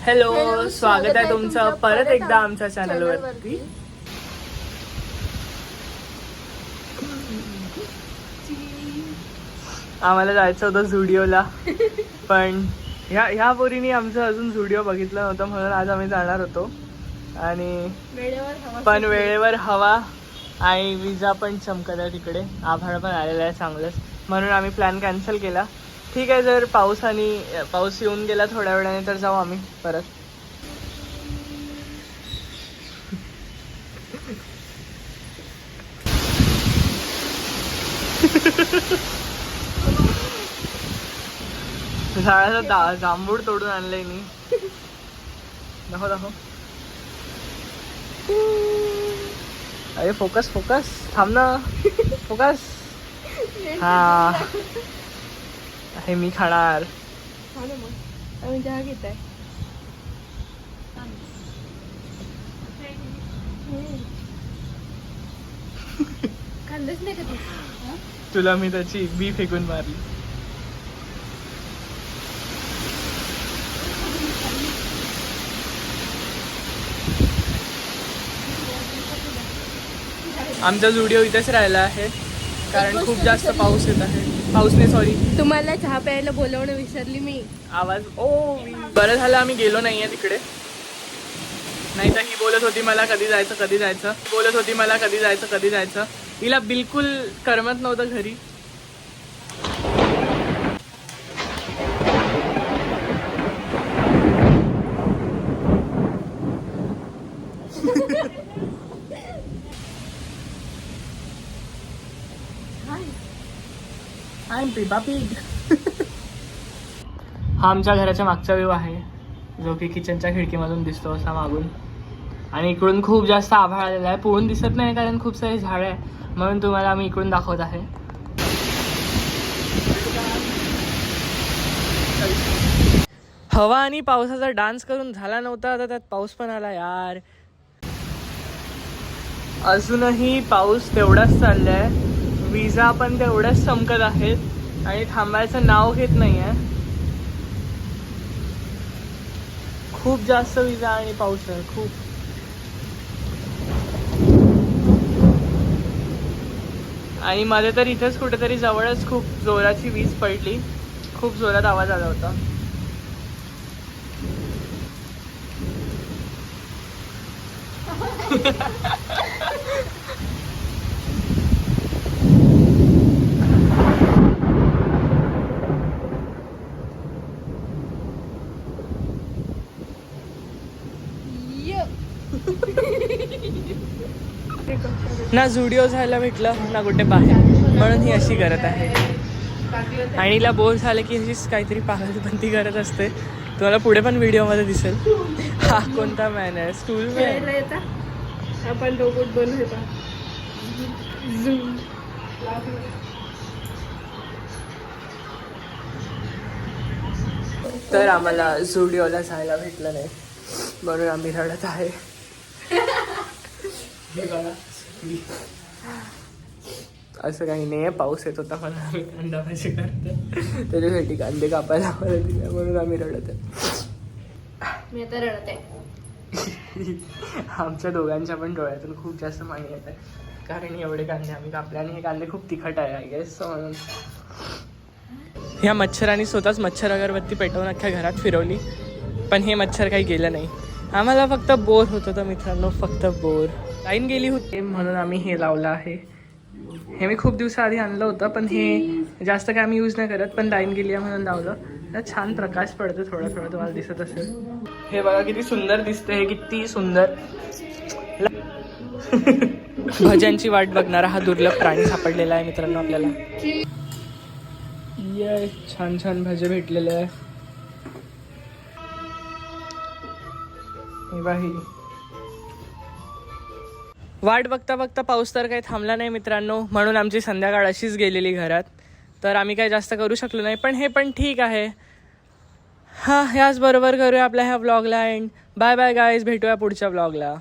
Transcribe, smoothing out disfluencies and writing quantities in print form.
Hello, स्वागत आहे तुमचं परत एकदा आमच्या चॅनलवरती. आम्हाला जायचं होतं झुडिओला, पण ह्या पोरीने आमचं अजून झुडिओ बघितलं नव्हतं, म्हणून आज आम्ही जाणार होतो. आणि वेळेवर हवा आणि विजा पण चमकत आहे तिकडे, आभाळ पण आलेला आहे चांगलंच, म्हणून आम्ही प्लॅन कॅन्सल केला. ठीक आहे, जर पाऊस येऊन गेला थोड्या वेळाने तर जाऊ आम्ही परत. झाडाचं जांभूळ तोडून आणलंय मी. दाखव. अरे फोकस थांब ना. फोकस. हा, हे मी खाणार. घेत आहे खाल्लंच नाही का तू? तुला मी त्याची बी फेकून मारली. आमचा झुडिओ इथेच राहिला आहे कारण खूप जास्त पाऊस येत आहे. पाऊस नाही, सॉरी, तुम्हाला चहा प्यायला बोलवणं विसरली मी. आवाज बरं झालं आम्ही गेलो नाहीये तिकडे, नाही तर ही बोलत होती मला कधी जायचं. हिला बिलकुल करमत नव्हतं घरी. हा आमच्या घराच्या मागचा व्ह्यू आहे, जो की किचनच्या खिडकीमधून दिसतो असा मागून. आणि इकडून खूप जास्त आभाळ आलेला आहे. पुढून दिसत नाही कारण खूप सारे झाडं आहे, म्हणून तुम्हाला आम्ही इकडून दाखवत आहे. हवा आणि पावसाचा डान्स करून झाला नव्हता, आता त्यात पाऊस पण आला यार. अजूनही पाऊस तेवढाच चाललाय, विजा पण तेवढ्याच चमकत आहेत आणि थांबायचं नाव घेत नाहीये. खूप जास्त विजा आणि पाऊस आहे, खूप. आणि मध्ये तर इथेच कुठेतरी जवळच खूप जोराची वीज पडली, खूप जोरात आवाज आला होता. ना झुडिओ जायला भेटलं ना कुठे बाहेर, म्हणून ही अशी करत आहे. आणि हिला बोर झालं की अशीच काहीतरी पागलपंती करत असते. तुम्हाला पुढे पण व्हिडिओमध्ये दिसेल. हा कोणता मॅन आहे? Stool man. आपण रोबोट बनवता. तर आम्हाला झुडिओला जायला भेटलं नाही, म्हणून आम्ही रडत आहे. असं काही नाही आहे, पाऊस येत होता म्हणून आम्ही कांदा भाजी करतो, त्याच्यासाठी कांदे कापायला आम्हाला दिले, म्हणून आम्ही रडत आहे. मी आता रडत आहे. आमच्या दोघांच्या पण डोळ्यातून खूप जास्त पाणी येत आहे, कारण एवढे कांदे आम्ही कापले आणि हे कांदे खूप तिखट आहे आय गेस, म्हणून. ह्या मच्छरांनी स्वतःच मच्छर अगरबत्ती पेटवून अख्ख्या घरात फिरवली, पण हे मच्छर काही गेलं नाही. आम्हाला फक्त बोर होत होतं मित्रांनो, फक्त बोर. लाईन गेली होती म्हणून आम्ही हे लावलं आहे. हे मी खूप दिवसाआधी आणलं होतं, पण हे जास्त काय आम्ही यूज नाही करत, पण लाईन गेली आहे म्हणून लावलं. छान प्रकाश पडतो थोडा तुम्हाला दिसत असेल. हे बघा किती सुंदर दिसते, हे किती सुंदर. भज्यांची वाट बघणारा हा दुर्लभ प्राणी सापडलेला आहे मित्रांनो आपल्याला. ये छान छान भजे भेटलेले आहे. वाट बघता बघता पाऊस तर काही थांबला नाही मित्रांनो, म्हणून आमची संध्याकाळ अशीच गेलेली घरात. तर आम्ही काही जास्त करू शकलो नाही, पण हे पण ठीक आहे. याच बरोबर करूया आपल्या ह्या व्लॉगला एंड. बाय बाय गाईज, भेटूया पुढच्या व्लॉगला.